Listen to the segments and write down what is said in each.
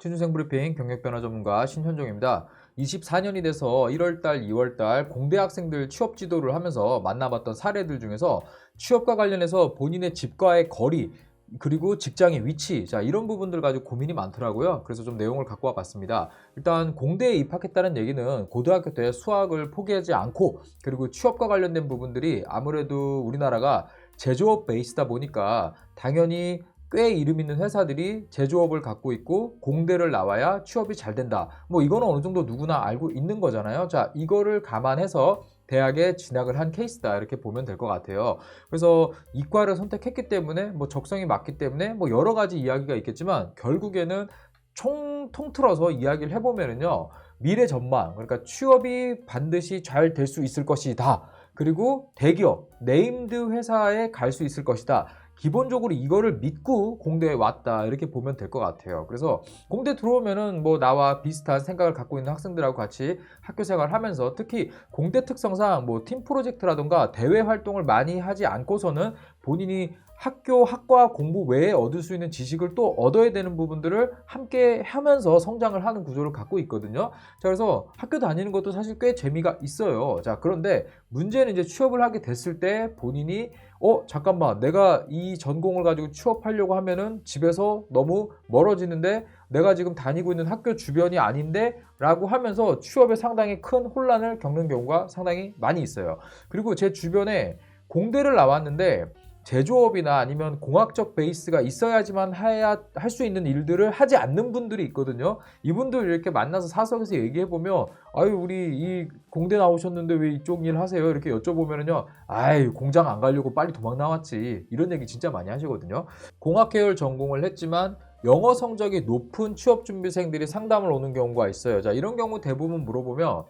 취준생 브리핑 경력변화 전문가 신현종입니다. 24년이 돼서 1월달, 2월달 공대 학생들 취업 지도를 하면서 만나봤던 사례들 중에서 취업과 관련해서 본인의 집과의 거리, 그리고 직장의 위치, 자, 이런 부분들 가지고 고민이 많더라고요. 그래서 좀 내용을 갖고 와봤습니다. 일단 공대에 입학했다는 얘기는 고등학교 때 수학을 포기하지 않고, 그리고 취업과 관련된 부분들이 아무래도 우리나라가 제조업 베이스다 보니까 당연히 꽤 이름 있는 회사들이 제조업을 갖고 있고 공대를 나와야 취업이 잘 된다. 뭐 이거는 어느 정도 누구나 알고 있는 거잖아요. 자, 이거를 감안해서 대학에 진학을 한 케이스다, 이렇게 보면 될 것 같아요. 그래서 이과를 선택했기 때문에 뭐 적성이 맞기 때문에 뭐 여러 가지 이야기가 있겠지만, 결국에는 통틀어서 이야기를 해보면은요, 미래 전망, 그러니까 취업이 반드시 잘 될 수 있을 것이다, 그리고 대기업 네임드 회사에 갈 수 있을 것이다, 기본적으로 이거를 믿고 공대에 왔다, 이렇게 보면 될 것 같아요. 그래서 공대 들어오면은 뭐 나와 비슷한 생각을 갖고 있는 학생들하고 같이 학교 생활을 하면서, 특히 공대 특성상 뭐 팀 프로젝트라든가 대외 활동을 많이 하지 않고서는 본인이 학과 공부 외에 얻을 수 있는 지식을 또 얻어야 되는 부분들을 함께 하면서 성장을 하는 구조를 갖고 있거든요. 자, 그래서 학교 다니는 것도 사실 꽤 재미가 있어요. 자, 그런데 문제는 이제 취업을 하게 됐을 때 본인이 잠깐만, 내가 이 전공을 가지고 취업하려고 하면은 집에서 너무 멀어지는데, 내가 지금 다니고 있는 학교 주변이 아닌데 라고 하면서 취업에 상당히 큰 혼란을 겪는 경우가 상당히 많이 있어요. 그리고 제 주변에 공대를 나왔는데 제조업이나 아니면 공학적 베이스가 있어야지만 할 수 있는 일들을 하지 않는 분들이 있거든요. 이분들 이렇게 만나서 사석에서 얘기해보면, 아유, 우리 이 공대 나오셨는데 왜 이쪽 일 하세요? 이렇게 여쭤보면은요, 아유, 공장 안 가려고 빨리 도망 나왔지, 이런 얘기 진짜 많이 하시거든요. 공학 계열 전공을 했지만 영어 성적이 높은 취업준비생들이 상담을 오는 경우가 있어요. 자, 이런 경우 대부분 물어보면,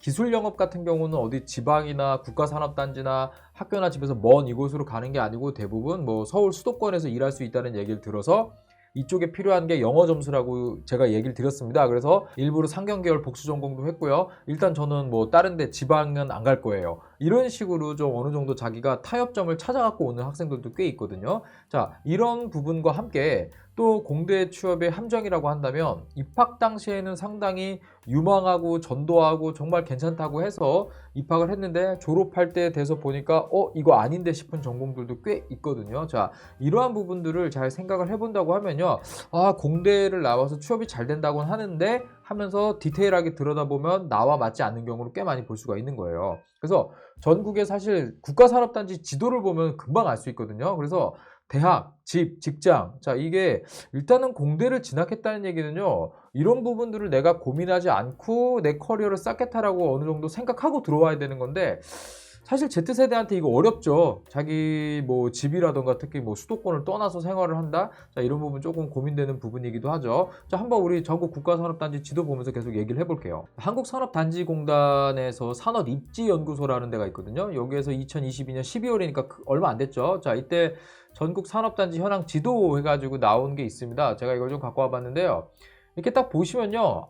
기술 영업 같은 경우는 어디 지방이나 국가산업단지나 학교나 집에서 먼 이곳으로 가는 게 아니고 대부분 뭐 서울 수도권에서 일할 수 있다는 얘기를 들어서 이쪽에 필요한 게 영어 점수라고 제가 얘기를 드렸습니다. 그래서 일부러 상경계열 복수 전공도 했고요. 일단 저는 뭐 다른 데 지방은 안 갈 거예요, 이런 식으로 좀 어느 정도 자기가 타협점을 찾아갖고 오는 학생들도 꽤 있거든요. 자, 이런 부분과 함께 또 공대 취업의 함정이라고 한다면, 입학 당시에는 상당히 유망하고 전도하고 정말 괜찮다고 해서 입학을 했는데 졸업할 때 돼서 보니까 이거 아닌데 싶은 전공들도 꽤 있거든요. 자, 이러한 부분들을 잘 생각을 해본다고 하면요, 공대를 나와서 취업이 잘 된다고는 하는데 하면서 디테일하게 들여다보면 나와 맞지 않는 경우를 꽤 많이 볼 수가 있는 거예요. 그래서 전국에 사실 국가산업단지 지도를 보면 금방 알 수 있거든요. 그래서 대학, 집, 직장, 자, 이게 일단은 공대를 진학했다는 얘기는요, 이런 부분들을 내가 고민하지 않고 내 커리어를 쌓겠다라고 어느 정도 생각하고 들어와야 되는 건데, 사실 Z세대한테 이거 어렵죠. 자기 뭐 집이라던가 특히 뭐 수도권을 떠나서 생활을 한다? 자, 이런 부분 조금 고민되는 부분이기도 하죠. 자, 한번 우리 전국 국가산업단지 지도 보면서 계속 얘기를 해볼게요. 한국산업단지공단에서 산업입지연구소라는 데가 있거든요. 여기에서 2022년 12월이니까 얼마 안 됐죠. 자, 이때 전국 산업단지 현황 지도 해가지고 나온 게 있습니다. 제가 이걸 좀 갖고 와봤는데요. 이렇게 딱 보시면요,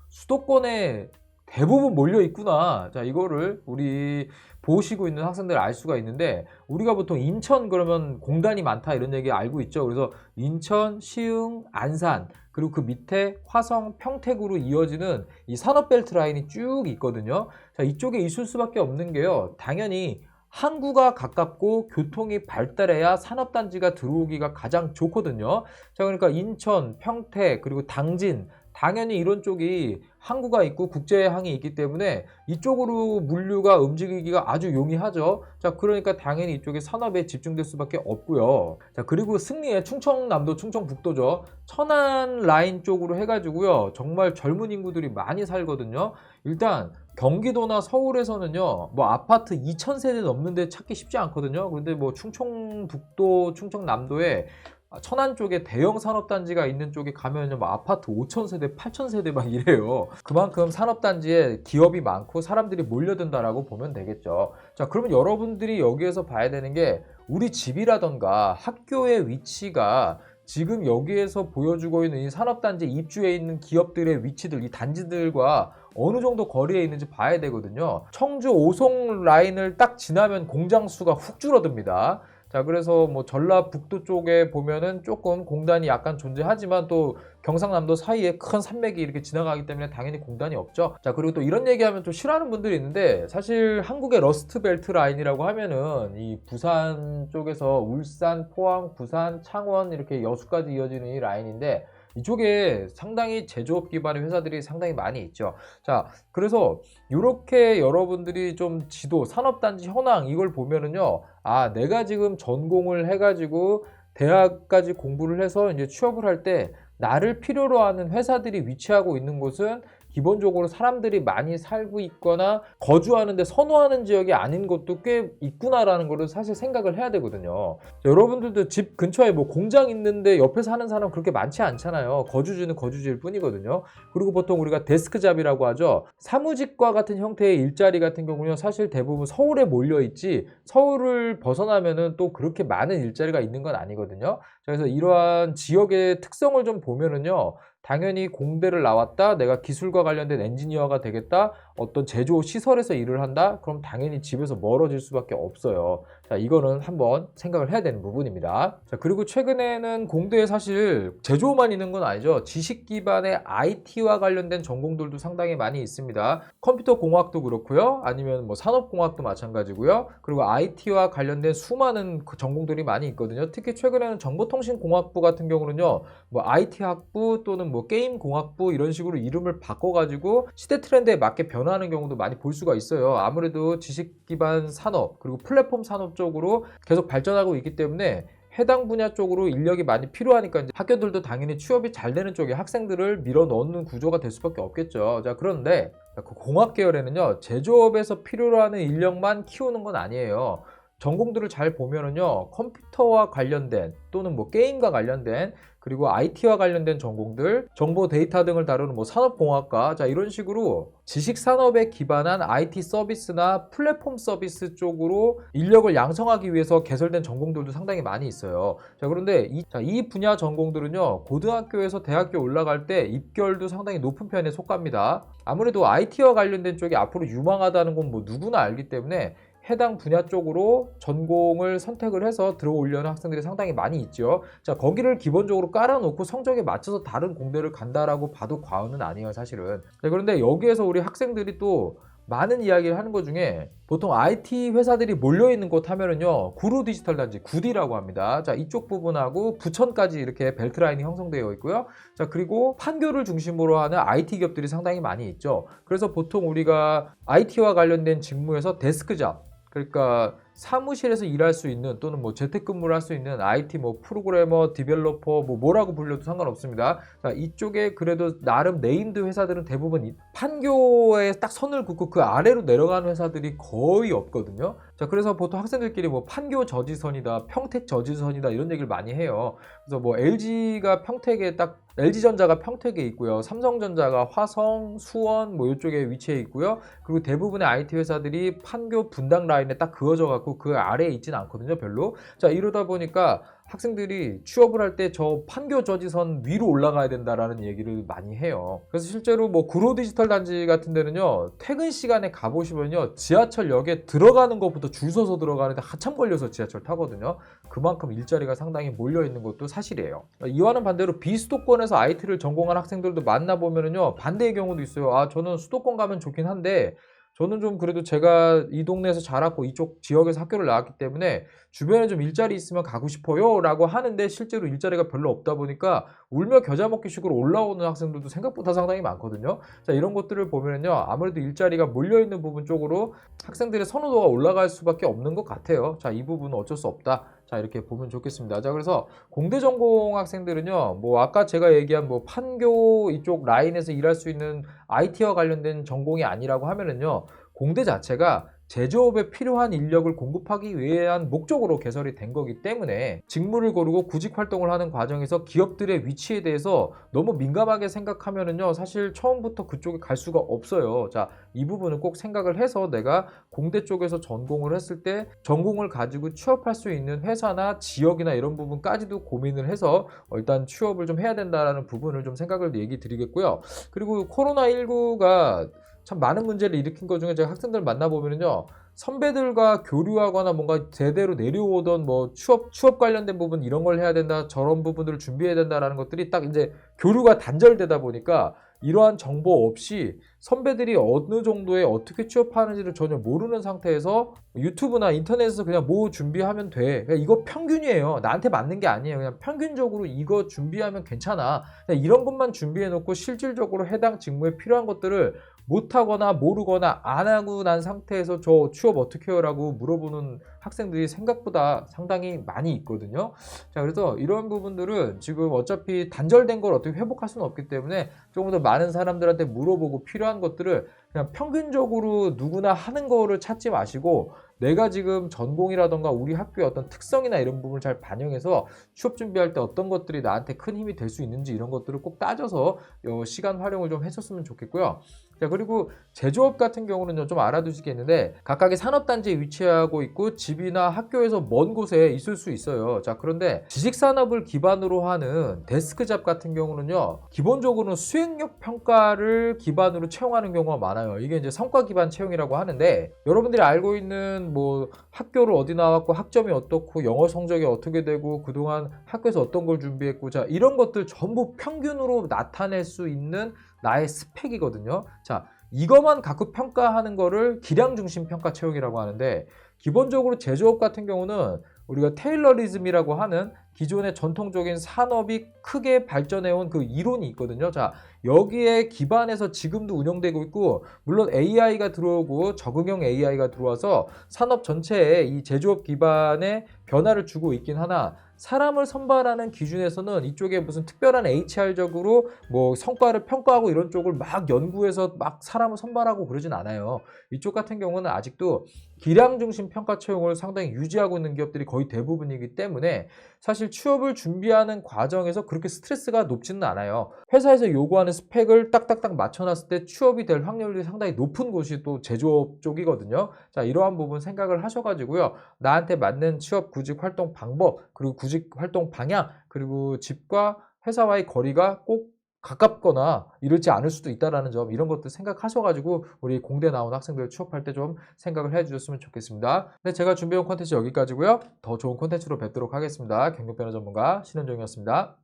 수도권에 대부분 몰려 있구나. 자, 이거를 우리 보시고 있는 학생들 알 수가 있는데, 우리가 보통 인천 그러면 공단이 많다 이런 얘기 알고 있죠. 그래서 인천, 시흥, 안산, 그리고 그 밑에 화성, 평택으로 이어지는 이 산업벨트 라인이 쭉 있거든요. 자, 이쪽에 있을 수밖에 없는 게요, 당연히 항구가 가깝고 교통이 발달해야 산업단지가 들어오기가 가장 좋거든요. 자, 그러니까 인천, 평택, 그리고 당진, 당연히 이런 쪽이 항구가 있고 국제항이 있기 때문에 이쪽으로 물류가 움직이기가 아주 용이하죠. 자, 그러니까 당연히 이쪽에 산업에 집중될 수밖에 없고요. 자, 그리고 승리의 충청남도, 충청북도죠. 천안 라인 쪽으로 해가지고요, 정말 젊은 인구들이 많이 살거든요. 일단 경기도나 서울에서는요, 뭐 아파트 2,000세대 넘는데 찾기 쉽지 않거든요. 그런데 뭐 충청북도, 충청남도에 천안 쪽에 대형 산업단지가 있는 쪽에 가면요, 뭐 아파트 5,000세대, 8,000세대 막 이래요. 그만큼 산업단지에 기업이 많고 사람들이 몰려든다라고 보면 되겠죠. 자, 그러면 여러분들이 여기에서 봐야 되는 게, 우리 집이라던가 학교의 위치가 지금 여기에서 보여주고 있는 이 산업단지 입주해 있는 기업들의 위치들, 이 단지들과 어느 정도 거리에 있는지 봐야 되거든요. 청주 오송 라인을 딱 지나면 공장 수가 훅 줄어듭니다. 자, 자, 그래서 뭐 전라북도 쪽에 보면은 조금 공단이 약간 존재하지만 또 경상남도 사이에 큰 산맥이 이렇게 지나가기 때문에 당연히 공단이 없죠. 자, 그리고 또 이런 얘기하면 또 싫어하는 분들이 있는데, 사실 한국의 러스트 벨트 라인이라고 하면은 이 부산 쪽에서 울산, 포항, 부산, 창원 이렇게 여수까지 이어지는 이 라인인데, 이쪽에 상당히 제조업 기반의 회사들이 상당히 많이 있죠. 자, 그래서 이렇게 여러분들이 좀 지도, 산업단지 현황 이걸 보면은요, 아, 내가 지금 전공을 해가지고 대학까지 공부를 해서 이제 취업을 할 때 나를 필요로 하는 회사들이 위치하고 있는 곳은 기본적으로 사람들이 많이 살고 있거나 거주하는데 선호하는 지역이 아닌 것도 꽤 있구나라는 거를 사실 생각을 해야 되거든요. 자, 여러분들도 집 근처에 뭐 공장 있는데 옆에 사는 사람 그렇게 많지 않잖아요. 거주지는 거주지일 뿐이거든요. 그리고 보통 우리가 데스크잡이라고 하죠. 사무직과 같은 형태의 일자리 같은 경우는 사실 대부분 서울에 몰려 있지, 서울을 벗어나면은 또 그렇게 많은 일자리가 있는 건 아니거든요. 그래서 이러한 지역의 특성을 좀 보면은요, 당연히 공대를 나왔다, 내가 기술과 관련된 엔지니어가 되겠다, 어떤 제조 시설에서 일을 한다, 그럼 당연히 집에서 멀어질 수밖에 없어요. 자, 이거는 한번 생각을 해야 되는 부분입니다. 자, 그리고 최근에는 공대에 사실 제조만 있는 건 아니죠. 지식 기반의 IT와 관련된 전공들도 상당히 많이 있습니다. 컴퓨터 공학도 그렇고요, 아니면 뭐 산업공학도 마찬가지고요. 그리고 IT와 관련된 수많은 전공들이 많이 있거든요. 특히 최근에는 정보통신공학부 같은 경우는요, 뭐 IT 학부 또는 뭐 게임 공학부 이런 식으로 이름을 바꿔가지고 시대 트렌드에 맞게 변화하는 경우도 많이 볼 수가 있어요. 아무래도 지식 기반 산업 그리고 플랫폼 산업 쪽으로 계속 발전하고 있기 때문에 해당 분야 쪽으로 인력이 많이 필요하니까 이제 학교들도 당연히 취업이 잘 되는 쪽에 학생들을 밀어 넣는 구조가 될 수밖에 없겠죠. 자, 그런데 그 공학 계열에는요, 제조업에서 필요로 하는 인력만 키우는 건 아니에요. 전공들을 잘 보면은요, 컴퓨터와 관련된 또는 뭐 게임과 관련된, 그리고 IT와 관련된 전공들, 정보 데이터 등을 다루는 뭐 산업공학과, 자, 이런 식으로 지식산업에 기반한 IT 서비스나 플랫폼 서비스 쪽으로 인력을 양성하기 위해서 개설된 전공들도 상당히 많이 있어요. 자, 그런데 이 분야 전공들은요, 고등학교에서 대학교 올라갈 때 입결도 상당히 높은 편에 속합니다. 아무래도 IT와 관련된 쪽이 앞으로 유망하다는 건 뭐 누구나 알기 때문에 해당 분야 쪽으로 전공을 선택을 해서 들어오려는 학생들이 상당히 많이 있죠. 자, 거기를 기본적으로 깔아놓고 성적에 맞춰서 다른 공대를 간다라고 봐도 과언은 아니에요, 사실은. 자, 그런데 여기에서 우리 학생들이 또 많은 이야기를 하는 것 중에 보통 IT 회사들이 몰려있는 곳 하면은요, 구로 디지털 단지, 구디라고 합니다. 자, 이쪽 부분하고 부천까지 이렇게 벨트라인이 형성되어 있고요. 자, 그리고 판교를 중심으로 하는 IT 기업들이 상당히 많이 있죠. 그래서 보통 우리가 IT와 관련된 직무에서 데스크잡, 그러니까 사무실에서 일할 수 있는 또는 뭐 재택근무를 할 수 있는 IT 뭐 프로그래머, 디벨로퍼 뭐 뭐라고 불려도 상관없습니다. 자, 이쪽에 그래도 나름 네임드 회사들은 대부분 판교에 딱 선을 긋고 그 아래로 내려가는 회사들이 거의 없거든요. 자, 그래서 보통 학생들끼리 뭐 판교 저지선이다, 평택 저지선이다 이런 얘기를 많이 해요. 그래서 뭐 LG가 평택에 딱 LG전자가 평택에 있고요. 삼성전자가 화성, 수원 뭐 이쪽에 위치해 있고요. 그리고 대부분의 IT 회사들이 판교 분당 라인에 딱 그어져 갖고 그 아래에 있지는 않거든요, 별로. 자, 이러다 보니까 학생들이 취업을 할 때 저 판교 저지선 위로 올라가야 된다라는 얘기를 많이 해요. 그래서 실제로 뭐 구로 디지털 단지 같은 데는요, 퇴근 시간에 가보시면요, 지하철역에 들어가는 것부터 줄 서서 들어가는데 한참 걸려서 지하철 타거든요. 그만큼 일자리가 상당히 몰려 있는 것도 사실이에요. 이와는 반대로 비수도권에서 IT를 전공한 학생들도 만나보면은요, 반대의 경우도 있어요. 아, 저는 수도권 가면 좋긴 한데 저는 좀 그래도 제가 이 동네에서 자랐고 이쪽 지역에서 학교를 나왔기 때문에 주변에 좀 일자리 있으면 가고 싶어요 라고 하는데 실제로 일자리가 별로 없다 보니까 울며 겨자 먹기 식으로 올라오는 학생들도 생각보다 상당히 많거든요. 자, 이런 것들을 보면은요, 아무래도 일자리가 몰려있는 부분 쪽으로 학생들의 선호도가 올라갈 수밖에 없는 것 같아요. 자, 이 부분은 어쩔 수 없다. 자, 이렇게 보면 좋겠습니다. 자, 그래서 공대 전공 학생들은요, 뭐 아까 제가 얘기한 뭐 판교 이쪽 라인에서 일할 수 있는 IT와 관련된 전공이 아니라고 하면은요, 공대 자체가 제조업에 필요한 인력을 공급하기 위한 목적으로 개설이 된 거기 때문에 직무를 고르고 구직 활동을 하는 과정에서 기업들의 위치에 대해서 너무 민감하게 생각하면은요, 사실 처음부터 그쪽에 갈 수가 없어요. 자, 이 부분은 꼭 생각을 해서 내가 공대 쪽에서 전공을 했을 때 전공을 가지고 취업할 수 있는 회사나 지역이나 이런 부분까지도 고민을 해서 일단 취업을 좀 해야 된다라는 부분을 좀 생각을 얘기 드리겠고요. 그리고 코로나19가 참 많은 문제를 일으킨 것 중에 제가 학생들 만나보면요. 선배들과 교류하거나 뭔가 제대로 내려오던 뭐 취업 관련된 부분 이런 걸 해야 된다, 저런 부분들을 준비해야 된다라는 것들이 딱 이제 교류가 단절되다 보니까 이러한 정보 없이 선배들이 어느 정도에 어떻게 취업하는지를 전혀 모르는 상태에서 유튜브나 인터넷에서 그냥 뭐 준비하면 돼. 그냥 이거 평균이에요. 나한테 맞는 게 아니에요. 그냥 평균적으로 이거 준비하면 괜찮아. 그냥 이런 것만 준비해 놓고 실질적으로 해당 직무에 필요한 것들을 못하거나 모르거나 안 하고 난 상태에서 저 취업 어떻게 해요? 라고 물어보는 학생들이 생각보다 상당히 많이 있거든요. 자, 그래서 이런 부분들은 지금 어차피 단절된 걸 어떻게 회복할 수는 없기 때문에 조금 더 많은 사람들한테 물어보고 필요한 것들을 그냥 평균적으로 누구나 하는 거를 찾지 마시고 내가 지금 전공이라던가 우리 학교의 어떤 특성이나 이런 부분을 잘 반영해서 취업 준비할 때 어떤 것들이 나한테 큰 힘이 될 수 있는지 이런 것들을 꼭 따져서 시간 활용을 좀 했었으면 좋겠고요. 자, 그리고 제조업 같은 경우는 좀 알아두시겠는데 각각의 산업단지에 위치하고 있고 집이나 학교에서 먼 곳에 있을 수 있어요. 자, 그런데 지식산업을 기반으로 하는 데스크잡 같은 경우는요, 기본적으로는 수행력 평가를 기반으로 채용하는 경우가 많아요. 이게 이제 성과 기반 채용이라고 하는데 여러분들이 알고 있는 뭐 학교를 어디 나왔고 학점이 어떻고 영어 성적이 어떻게 되고 그동안 학교에서 어떤 걸 준비했고, 자, 이런 것들 전부 평균으로 나타낼 수 있는 나의 스펙이거든요. 자, 이것만 갖고 평가하는 거를 기량 중심 평가 채용이라고 하는데 기본적으로 제조업 같은 경우는 우리가 테일러리즘이라고 하는 기존의 전통적인 산업이 크게 발전해온 그 이론이 있거든요. 자, 여기에 기반해서 지금도 운영되고 있고, 물론 AI가 들어오고 적응형 AI가 들어와서 산업 전체에 이 제조업 기반의 변화를 주고 있긴 하나, 사람을 선발하는 기준에서는 이쪽에 무슨 특별한 HR적으로 뭐 성과를 평가하고 이런 쪽을 막 연구해서 막 사람을 선발하고 그러진 않아요. 이쪽 같은 경우는 아직도 기량 중심 평가 채용을 상당히 유지하고 있는 기업들이 거의 대부분이기 때문에 사실 취업을 준비하는 과정에서 그렇게 스트레스가 높지는 않아요. 회사에서 요구하는 스펙을 딱딱딱 맞춰놨을 때 취업이 될 확률이 상당히 높은 곳이 또 제조업 쪽이거든요. 자, 이러한 부분 생각을 하셔가지고요. 나한테 맞는 취업 구직 활동 방법, 그리고 구직 활동 방향, 그리고 집과 회사와의 거리가 꼭 가깝거나 이렇지 않을 수도 있다는 점, 이런 것들 생각하셔가지고 우리 공대 나온 학생들 취업할 때 좀 생각을 해주셨으면 좋겠습니다. 네, 제가 준비한 콘텐츠 여기까지고요. 더 좋은 콘텐츠로 뵙도록 하겠습니다. 경력변호 전문가 신현종이었습니다.